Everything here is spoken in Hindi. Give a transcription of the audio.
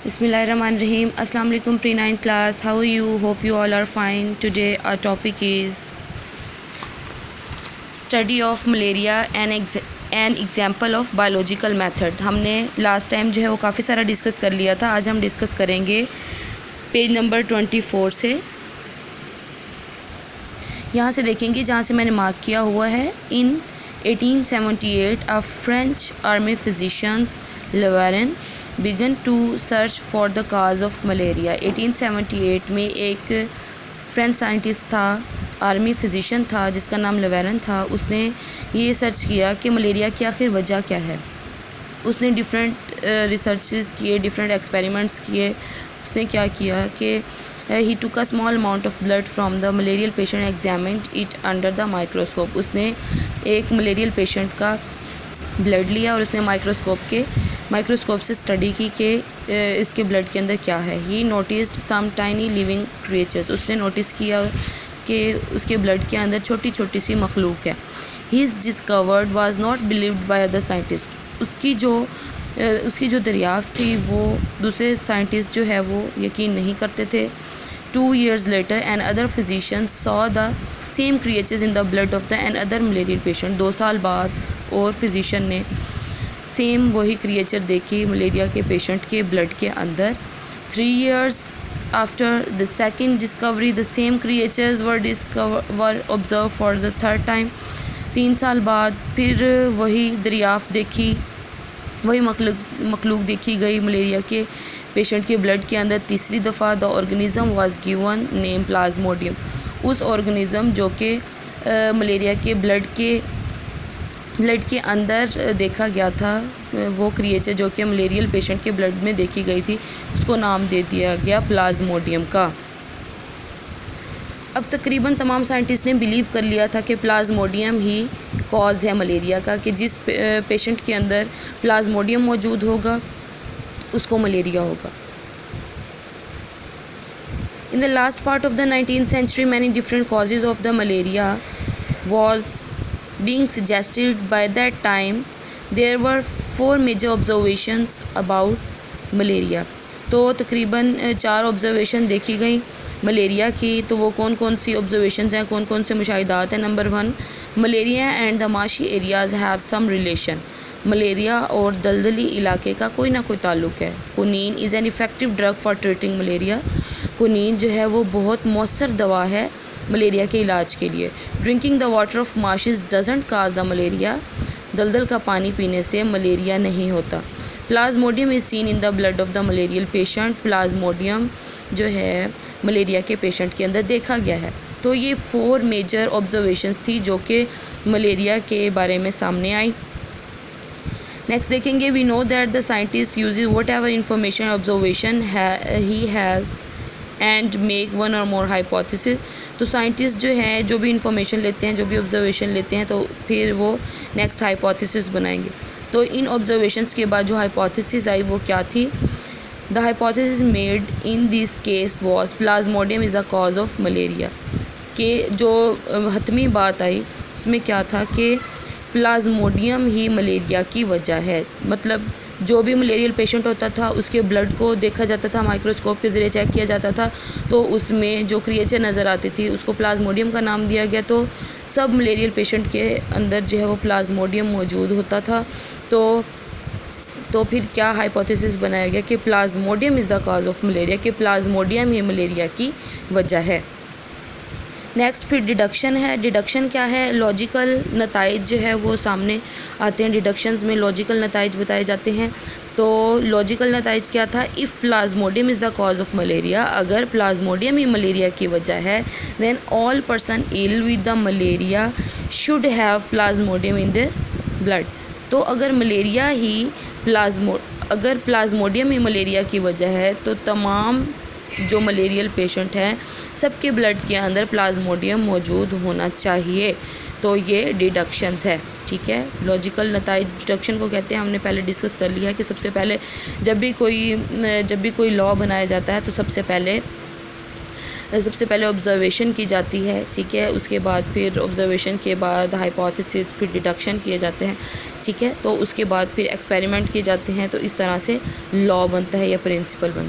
Bismillahirrahmanirrahim. Assalamu alaikum pre-9 class. How are you? Hope you all are fine. Today our topic is study of malaria and an example of biological method. हमने लास्ट टाइम जो है वो काफ़ी सारा डिस्कस कर लिया था. आज हम डिस्कस करेंगे पेज नंबर 24 से. यहाँ से देखेंगे जहाँ से मैंने मार्क किया हुआ है. इन 1878 a French army physicians Levarin began to search for the cause of malaria. 1878 में एक फ्रेंच साइंटिस्ट था, आर्मी फिजिशियन था जिसका नाम लेवेरन था. उसने ये सर्च किया कि मलेरिया की आखिर वजह क्या है. उसने डिफरेंट रिसर्चेस किए, डिफरेंट एक्सपेरिमेंट्स किए. उसने क्या किया कि he took a small amount of blood from the malarial patient, examined it under the microscope. उसने एक मलेरियल पेशेंट का ब्लड लिया और उसने माइक्रोस्कोप से स्टडी की कि इसके ब्लड के अंदर क्या है. He noticed some tiny living creatures. उसने नोटिस किया कि उसके ब्लड के अंदर छोटी छोटी सी मखलूक है. His discovered was not believed by other scientist. उसकी जो दरियाफ्त थी वो दूसरे साइंटिस्ट जो है वो यकीन नहीं करते थे. 2 years later another physician saw the same creatures in the blood of the another malarial patient. 2 साल बाद और फिजिशियन ने सेम वही क्रिएचर देखी मलेरिया के पेशेंट के ब्लड के अंदर. 3 years after the second discovery the same creatures were observed for the third time. 3 साल बाद फिर वही दरियाफ्त देखी, वही मखलूक देखी गई मलेरिया के पेशेंट के ब्लड के अंदर. तीसरी दफ़ा the organism was given name Plasmodium. उस ऑर्गेनिज़म जो कि मलेरिया के ब्लड के अंदर देखा गया था, वो क्रिएचर जो कि मलेरियल पेशेंट के ब्लड में देखी गई थी, उसको नाम दे दिया गया प्लाज्मोडियम का. अब तकरीबन तमाम साइंटिस्ट ने बिलीव कर लिया था कि प्लाज्मोडियम ही कॉज है मलेरिया का, कि जिस पेशेंट के अंदर प्लाज्मोडियम मौजूद होगा उसको मलेरिया होगा. In the last part of the 19th century many different causes of the malaria was being suggested. By that time there were 4 major observations about malaria. तो तकरीबन 4 ऑब्जर्वेशन देखी गई मलेरिया की. तो वो कौन कौन सी ऑब्जर्वेशंस हैं, कौन कौन से मुशाहिदात हैं. Number 1, malaria and the marshy areas have some relation. Malaria और दलदली इलाके का कोई ना कोई ताल्लुक़ है. Quinine is an effective drug for treating malaria. कुनीन जो है वो बहुत मौसर दवा है मलेरिया के इलाज के लिए. Drinking the water of marshes doesn't cause the malaria. दलदल का पानी पीने से मलेरिया नहीं होता. Plasmodium is seen in the blood of the malarial patient. Plasmodium जो है मलेरिया के पेशेंट के अंदर देखा गया है. तो ये 4 मेजर ऑब्जर्वेशंस थी जो कि मलेरिया के बारे में सामने आई. नेक्स्ट देखेंगे, we know that the scientist uses whatever information observation he has and make one or more hypothesis. तो साइंटिस्ट जो हैं जो भी इंफॉर्मेशन लेते हैं, जो भी ऑब्जर्वेशन लेते हैं, तो फिर वो नेक्स्ट हाइपोथेसिस बनाएंगे. तो इन ऑब्जर्वेशंस के बाद जो हाइपोथेसिस आई वो क्या थी. The hypothesis made in this case was Plasmodium is the cause of malaria. के जो हतमी बात आई उसमें क्या था कि प्लाज्मोडियम ही मलेरिया की वजह है. मतलब जो भी मलेरियल पेशेंट होता था उसके ब्लड को देखा जाता था, माइक्रोस्कोप के ज़रिए चेक किया जाता था, तो उसमें जो क्रिएचर नज़र आती थी उसको प्लाज्मोडियम का नाम दिया गया. तो सब मलेरियल पेशेंट के अंदर जो है वो प्लाज्मोडियम मौजूद होता था. तो फिर क्या हाइपोथेसिस बनाया गया कि Plasmodium is the cause of malaria, कि प्लाज्मोडियम ही मलेरिया की वजह है. नेक्स्ट फिर डिडक्शन है. डिडक्शन क्या है. लॉजिकल नताइज जो है वो सामने आते हैं. डिडक्शंस में लॉजिकल नताइज बताए जाते हैं. तो लॉजिकल नताइज क्या था. If plasmodium is the cause of malaria, अगर प्लाज्मोडियम ही मलेरिया की वजह है, then all person ill with the malaria should have plasmodium in their blood. तो अगर प्लाज्मोडियम ही मलेरिया की वजह है तो तमाम जो मलेरियल पेशेंट हैं सबके ब्लड के अंदर प्लाज्मोडियम मौजूद होना चाहिए. तो ये डिडक्शंस है. ठीक है, लॉजिकल नताइज डिडक्शन को कहते हैं. हमने पहले डिस्कस कर लिया कि सबसे पहले जब भी कोई लॉ बनाया जाता है तो सबसे पहले सबसे पहले ऑब्जर्वेशन की जाती है, ठीक है, उसके बाद फिर ऑब्जर्वेशन के बाद हाइपोथेसिस, फिर डिडक्शन किए जाते हैं, ठीक है, तो उसके बाद फिर एक्सपेरिमेंट किए जाते हैं। तो इस तरह से लॉ बनता है या प्रिंसिपल बनता है।